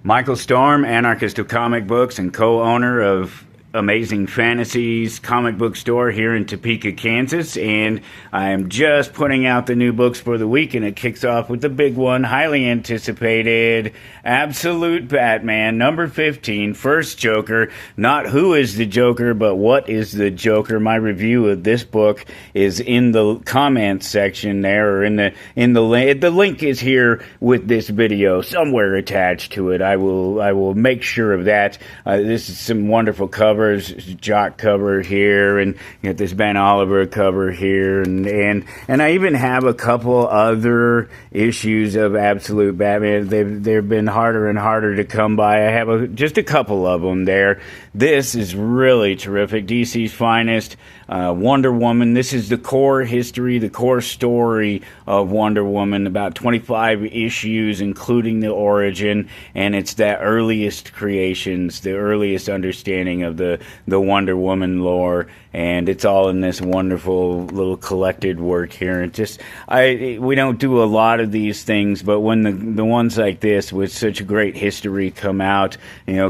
Michael Storm, Anarchist of comic books and co-owner of Amazing Fantasies comic book store here in Topeka, Kansas, and I am just putting out the new books for the week, and it kicks off with the big one, highly anticipated, Absolute Batman, number 15, First Joker. Not who is the Joker, but what is the Joker. My review of this book is in the comments section there, or in the link is here with this video, somewhere attached to it. I will make sure of that. This is some wonderful covers. Jock cover here, and you got this Ben Oliver cover here, and I even have a couple other issues of Absolute Batman. They've been harder and harder to come by. I have just a couple of them there. This is really terrific. DC's finest. Wonder Woman. This is the core history, the core story of Wonder Woman, about 25 issues, including the origin, and it's the earliest creations, the earliest understanding of the Wonder Woman lore, and it's all in this wonderful little collected work here. And we don't do a lot of these things, but when the ones like this with such a great history come out,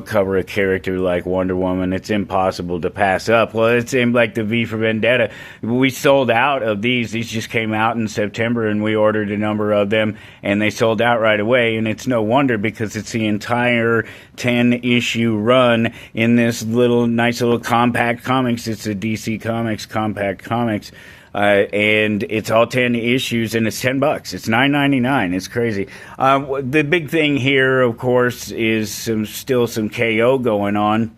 cover a character like Wonder Woman, it's impossible to pass up. Well, it seemed like the V for Vendetta. We sold out of these. These just came out in September, and we ordered a number of them, and they sold out right away. And it's no wonder, because it's the entire 10-issue run in this nice little compact comics. It's a DC Comics compact comics. And it's all 10 issues, and it's $10. It's $9.99. It's crazy. The big thing here, of course, is still some KO going on.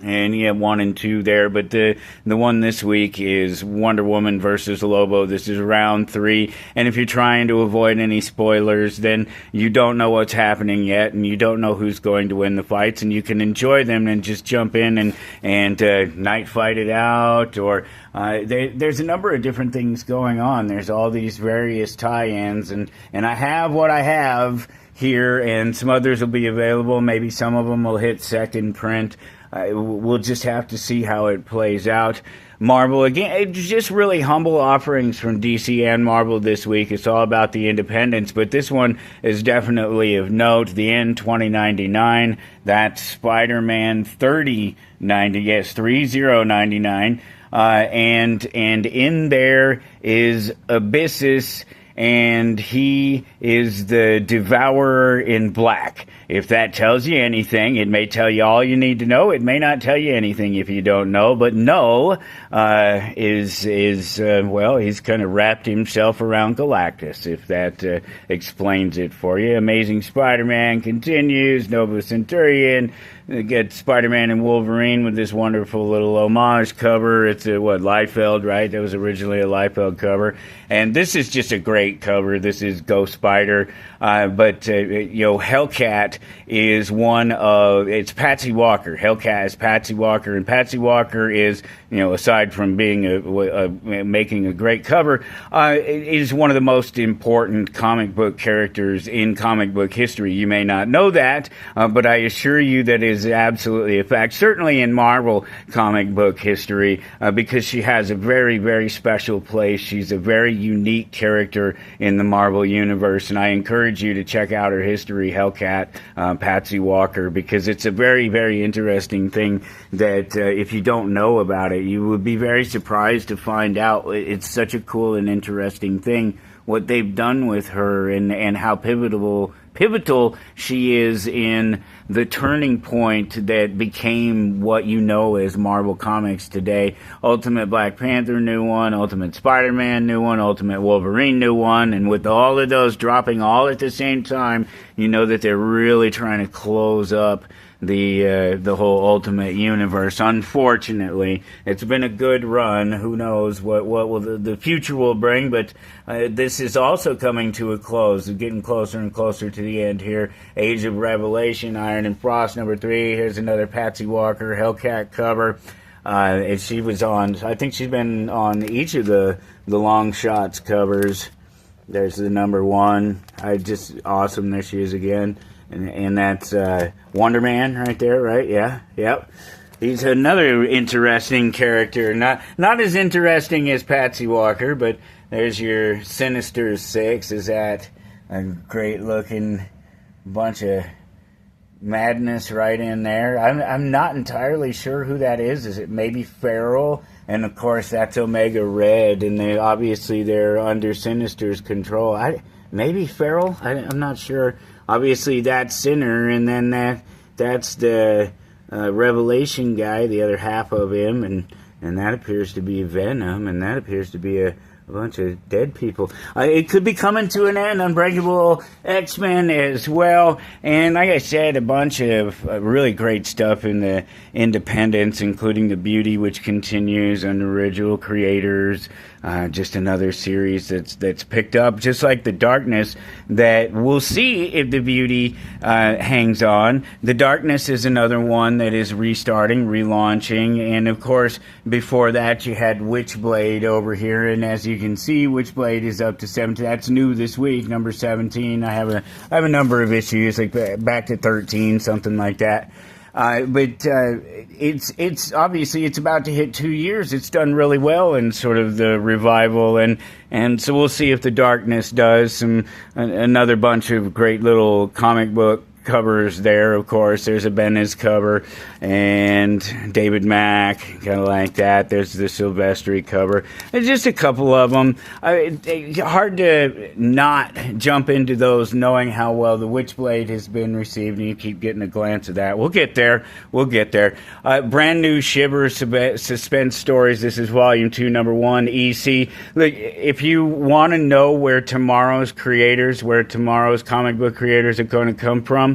And you have 1 and 2 there, but the one this week is Wonder Woman versus Lobo. This is round 3, and if you're trying to avoid any spoilers, then you don't know what's happening yet, and you don't know who's going to win the fights, and you can enjoy them and just jump in and night fight it out, or there's a number of different things going on. There's all these various tie-ins, and I have what I have here, and some others will be available. Maybe some of them will hit second print. We'll just have to see how it plays out. Marvel, again, it's just really humble offerings from DC and Marvel this week. It's all about the independents, but this one is definitely of note. The End 2099, that's Spider-Man 3090, yes, 3099, and in there is Abyssus, and he is the Devourer in black. If that tells you anything, it may tell you all you need to know. It may not tell you anything if you don't know. But no well, he's kind of wrapped himself around Galactus, if that explains it for you. Amazing Spider-Man continues. Nova Centurion. Get Spider-Man and Wolverine with this wonderful little homage cover. It's Liefeld, right? That was originally a Liefeld cover. And this is just a great cover. This is Ghost Spider. But Hellcat is it's Patsy Walker. Hellcat is Patsy Walker. And Patsy Walker is, aside from being making a great cover, is one of the most important comic book characters in comic book history. You may not know that, but I assure you that is absolutely a fact, certainly in Marvel comic book history, because she has a very, very special place. She's a very unique character in the Marvel universe, and I encourage you to check out her history, Hellcat, Patsy Walker, because it's a very, very interesting thing that if you don't know about it, you would be very surprised to find out. It's such a cool and interesting thing what they've done with her, and how pivotal she is in the turning point that became what you know as Marvel Comics today. Ultimate Black Panther, new one. Ultimate Spider-Man, new one. Ultimate Wolverine, new one. And with all of those dropping all at the same time, you know that they're really trying to close up the whole Ultimate Universe. Unfortunately, it's been a good run. Who knows what will the future will bring, but this is also coming to a close. We're getting closer and closer to the end here. Age of Revelation, Iron and Frost, number 3. Here's another Patsy Walker Hellcat cover. And she was on, I think she's been on each of the Long Shots covers. There's the number 1. Just awesome. There she is again. And that's Wonder Man right there, right? Yeah, yep. He's another interesting character. Not as interesting as Patsy Walker, but there's your Sinister Six. Is that a great-looking bunch of Madness right in there. I'm not entirely sure who that is. Is it maybe Feral? And of course that's Omega Red, and they're under Sinister's control. Maybe Feral. I'm not sure. Obviously that's Sinner, and then that's the Revelation guy, the other half of him, and that appears to be Venom, and that appears to be a bunch of dead people. It could be coming to an end. Unbreakable X-Men as well. And like I said, a bunch of really great stuff in the independents, including The Beauty, which continues under original creators. Just another series that's picked up, just like The Darkness, that we'll see if The Beauty hangs on. The Darkness is another one that is restarting, relaunching, and of course, before that you had Witchblade over here, and as you can see, Witchblade is up to 17. That's new this week, number 17. I have a number of issues, like back to 13, something like that. But it's obviously it's about to hit 2 years. It's done really well in sort of the revival, and so we'll see if The Darkness does another bunch of great little comic book covers there. Of course, there's a Bendis cover and David Mack, kind of like that. There's the Silvestri cover. There's just a couple of them. Hard to not jump into those, knowing how well the Witchblade has been received, and you keep getting a glance at that. We'll get there. Brand new Shiver suspense stories. This is volume 2, number 1, EC. Look, if you want to know where tomorrow's comic book creators are going to come from,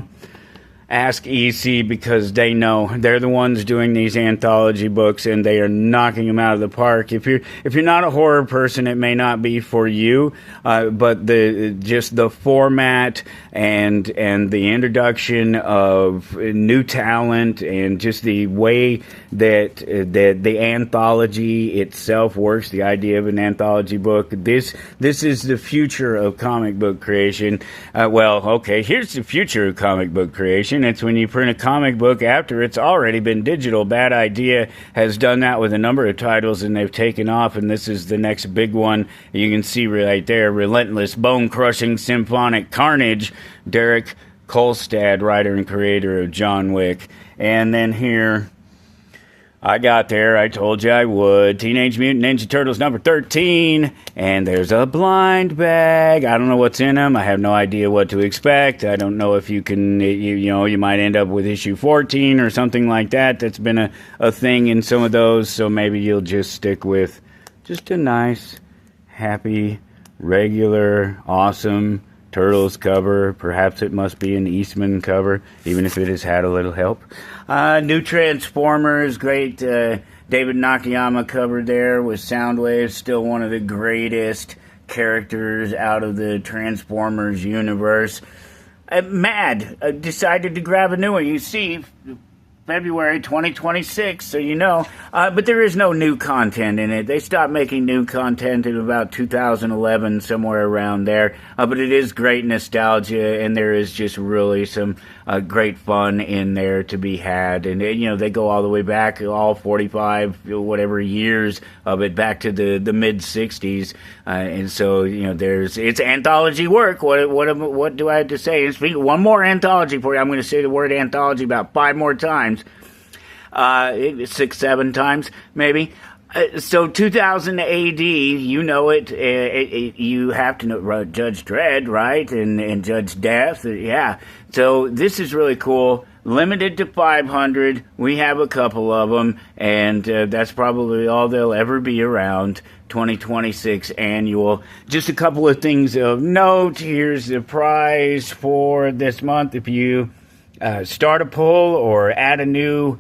ask EC, because they know. They're the ones doing these anthology books, and they are knocking them out of the park. If you're not a horror person, it may not be for you, but the format and the introduction of new talent, and just the way that the anthology itself works, the idea of an anthology book. This is the future of comic book creation. Here's the future of comic book creation. It's when you print a comic book after it's already been digital. Bad Idea has done that with a number of titles, and they've taken off, and this is the next big one. You can see right there, Relentless, Bone-Crushing, Symphonic Carnage, Derek Kolstad, writer and creator of John Wick. And then here, I got there, I told you I would. Teenage Mutant Ninja Turtles number 13, and there's a blind bag. I don't know what's in them. I have no idea what to expect. I don't know if you can, you might end up with issue 14 or something like that. That's been a thing in some of those, so maybe you'll just stick with just a nice, happy, regular, awesome Turtles cover. Perhaps it must be an Eastman cover, even if it has had a little help. New Transformers, great David Nakayama cover there with Soundwave, still one of the greatest characters out of the Transformers universe. Mad decided to grab a new one. You see, February 2026, so you know. But there is no new content in it. They stopped making new content in about 2011, somewhere around there. But it is great nostalgia, and there is just really some great fun in there to be had. And, they go all the way back, all 45, whatever years of it, back to the mid-60s. And so, it's anthology work. What do I have to say? And speaking, one more anthology for you. I'm going to say the word anthology about 5 more times. 6, 7 times, maybe. So 2000 AD, you know it. You have to know Judge Dredd, right? And Judge Death, yeah. So this is really cool. Limited to 500. We have a couple of them, and that's probably all they'll ever be around. 2026 annual. Just a couple of things of note. Here's the prize for this month. If you start a poll or add a new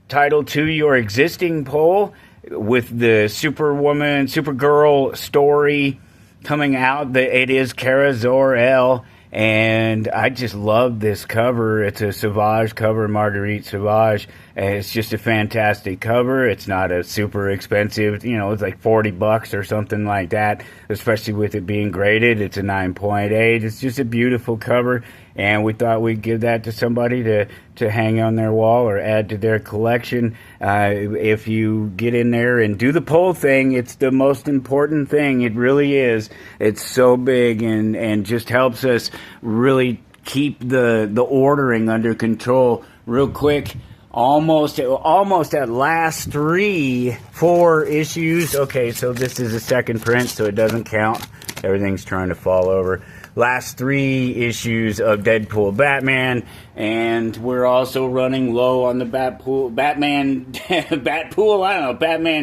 title to your existing poll, with the Supergirl story coming out, it is Kara Zor-El, and I just love this cover. It's a Sauvage cover, Marguerite Sauvage. It's just a fantastic cover. It's not a super expensive, it's like $40 or something like that, especially with it being graded. It's a 9.8. It's just a beautiful cover, and we thought we'd give that to somebody to hang on their wall or add to their collection. If you get in there and do the poll thing, it's the most important thing. It really is. It's so big and just helps us really keep the ordering under control real quick. Almost at last 4 issues. Okay, so this is a second print, so it doesn't count. Everything's trying to fall over. Last 3 issues of Deadpool Batman, and we're also running low on the Batman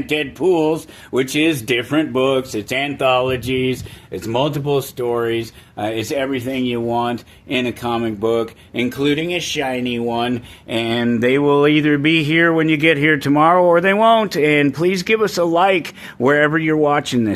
Deadpools, which is different books, it's anthologies, it's multiple stories, it's everything you want in a comic book, including a shiny one, and they will either be here when you get here tomorrow or they won't, and please give us a like wherever you're watching this.